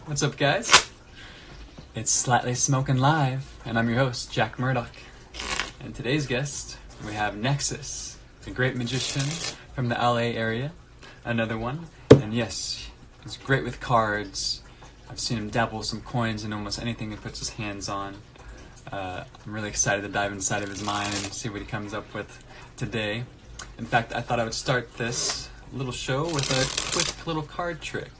What's up, guys? It's Slightly Smoking Live, and I'm your host, Jack Murdoch. And today's guest, we have Nexxus, a great magician from the LA area, another one. And yes, he's great with cards. I've seen him dabble some coins in almost anything he puts his hands on. I'm really excited to dive inside of his mind and see what he comes up with today. In fact, I thought I would start this little show with a quick little card trick.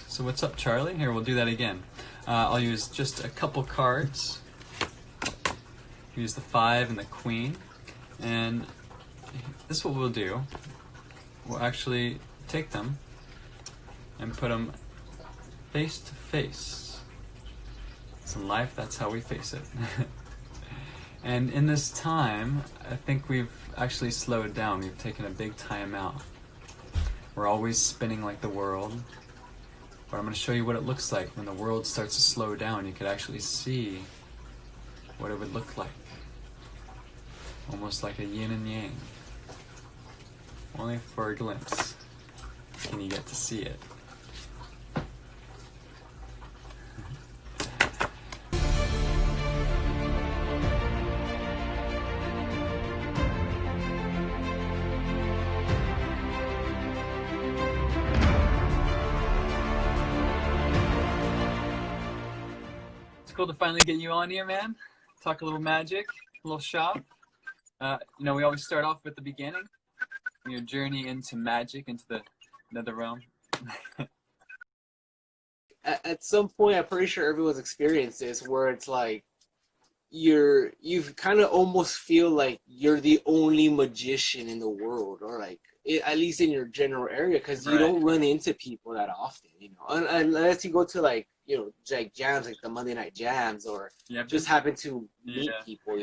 So what's up, Charlie? Here, we'll do that again. I'll use just a couple cards. Use the 5 and the queen. And this is what we'll do. We'll actually take them and put them face to face. So in life, that's how we face it. And in this time, I think we've actually slowed down. We've taken a big time out. We're always spinning like the world. But I'm going to show you what it looks like when the world starts to slow down. You could actually see what it would look like. Almost like a yin and yang. Only for a glimpse can you get to see it. Cool to finally get you on here, man. Talk a little magic, a little shop. We always start off with the beginning, your journey into magic, into the nether realm. At some point, I'm pretty sure everyone's experienced this, where it's like you kind of almost feel like you're the only magician in the world, or like at least in your general area, because you don't run into people that often, unless you go to like like jams, like the Monday night jams, or just happen to meet people,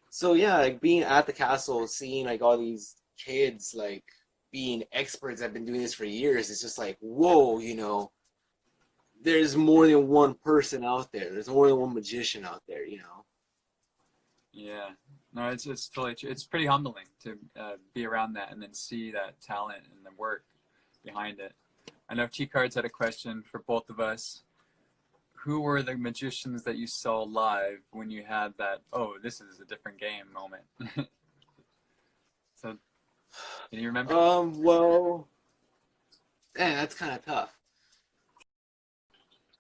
So yeah, like being at the castle, seeing like all these kids like being experts that have been doing this for years, it's just like, whoa, there's more than one person out there. There's more than one magician out there, Yeah, no, it's totally true. It's pretty humbling to be around that and then see that talent and the work behind it. I know T Cards had a question for both of us. Who were the magicians that you saw live when you had that, oh, this is a different game moment? So, can you remember? Well, that's kind of tough.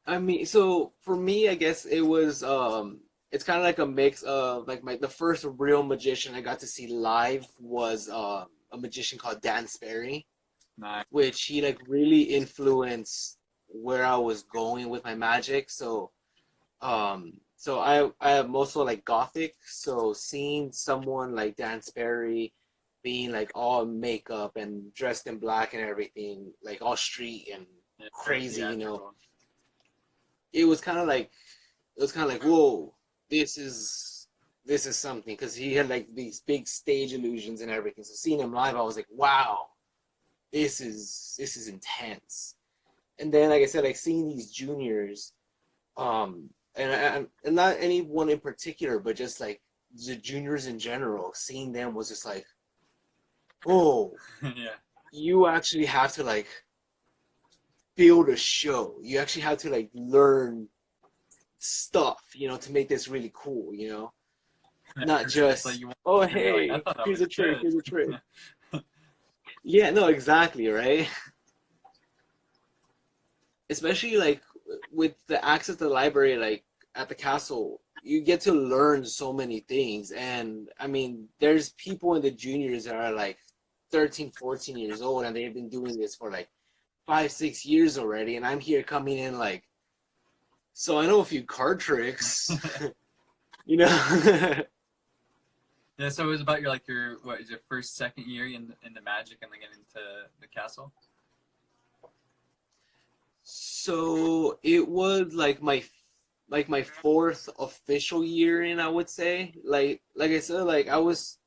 I mean, so for me, I guess it was, it's kind of like a mix of, like, the first real magician I got to see live was a magician called Dan Sperry. Nice. Which he like really influenced where I was going with my magic. So I am also like gothic. So seeing someone like Dan Sperry being like all makeup and dressed in black and everything, like all street and crazy, it was kind of like whoa, this is something, because he had like these big stage illusions and everything. So seeing him live, I was like, wow. This is intense. And then, like I said, like seeing these juniors, and not anyone in particular, but just like the juniors in general, seeing them was just like, oh, you actually have to like build a show. You actually have to like learn stuff, to make this really cool, not just like, oh hey, here's a trick, here's a trick. Yeah, no, exactly, right? Especially like with the access to the library, like at the castle, you get to learn so many things. And I mean, there's people in the juniors that are like 13, 14 years old, and they've been doing this for like 5, 6 years already. And I'm here coming in like, so I know a few card tricks, Yeah, so it was about your what is your first, second year in the magic and then getting into the castle? So it was like my fourth official year in, I would say. Like I said, like I was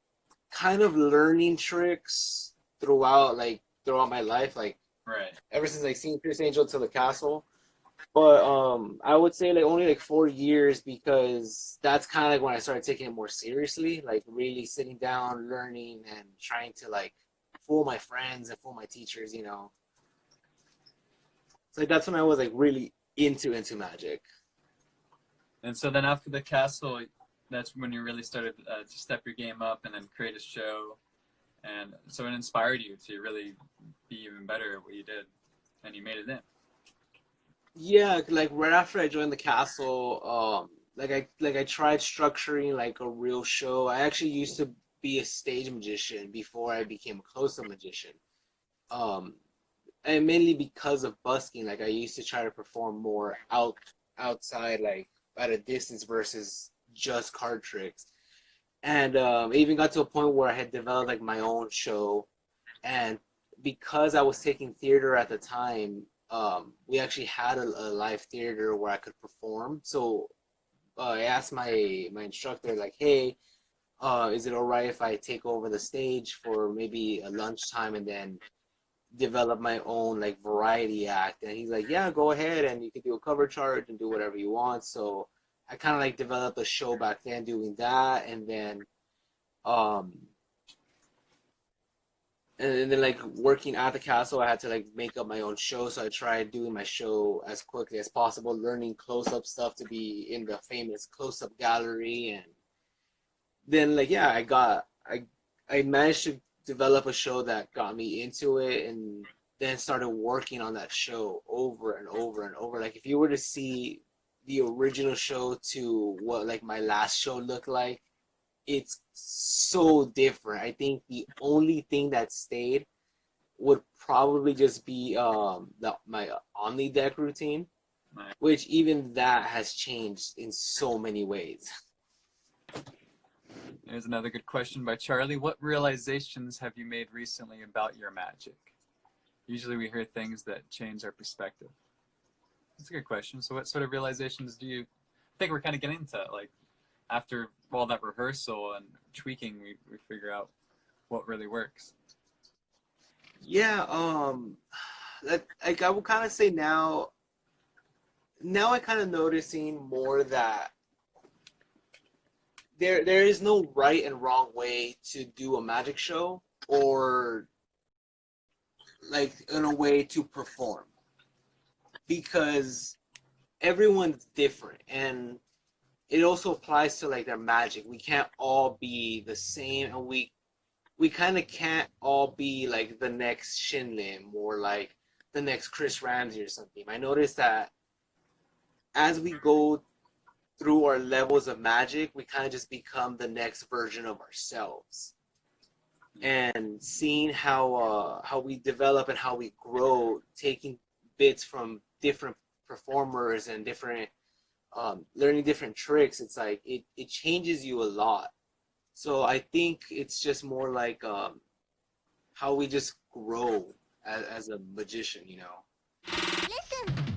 kind of learning tricks throughout my life, like ever since I seen Pierce Angel to the castle. But I would say like only like 4 years, because that's kind of like when I started taking it more seriously, like really sitting down, learning, and trying to like fool my friends and fool my teachers, So that's when I was like really into magic. And so then after the castle, that's when you really started to step your game up and then create a show. And so it inspired you to really be even better at what you did, and you made it in. Yeah, like right after I joined the castle, like I tried structuring like a real show. I actually used to be a stage magician before I became a close-up magician. Um, and mainly because of busking, like I used to try to perform more outside, like at a distance versus just card tricks. And it even got to a point where I had developed like my own show. And because I was taking theater at the time, we actually had a live theater where I could perform. So I asked my instructor like, "Hey, is it all right if I take over the stage for maybe a lunchtime and then develop my own like variety act?" And he's like, "Yeah, go ahead, and you can do a cover charge and do whatever you want." So I kind of like developed a show back then doing that, um and then like working at the castle, I had to like make up my own show. So I tried doing my show as quickly as possible, learning close-up stuff to be in the famous close-up gallery. And then like yeah, I managed to develop a show that got me into it, and then started working on that show over and over and over. Like if you were to see the original show to what like my last show looked like, it's so different. I think the only thing that stayed would probably just be my Omni deck routine, Right. which even that has changed in so many ways. Here's another good question by Charlie. What realizations have you made recently about your magic? Usually we hear things that change our perspective. That's a good question. So what sort of realizations do you think we're kind of getting to? Like after all that rehearsal and tweaking, we figure out what really works. Yeah, like I would kind of say now I kind of noticing more that there is no right and wrong way to do a magic show, or like in a way to perform, because everyone's different, and it also applies to like their magic. We can't all be the same, and we kind of can't all be like the next Shin Lim or like the next Chris Ramsey or something. I noticed that as we go through our levels of magic, we kind of just become the next version of ourselves. And seeing how we develop and how we grow, taking bits from different performers and different learning different tricks, it's like it changes you a lot. So I think it's just more like how we just grow as a magician, you know. Listen.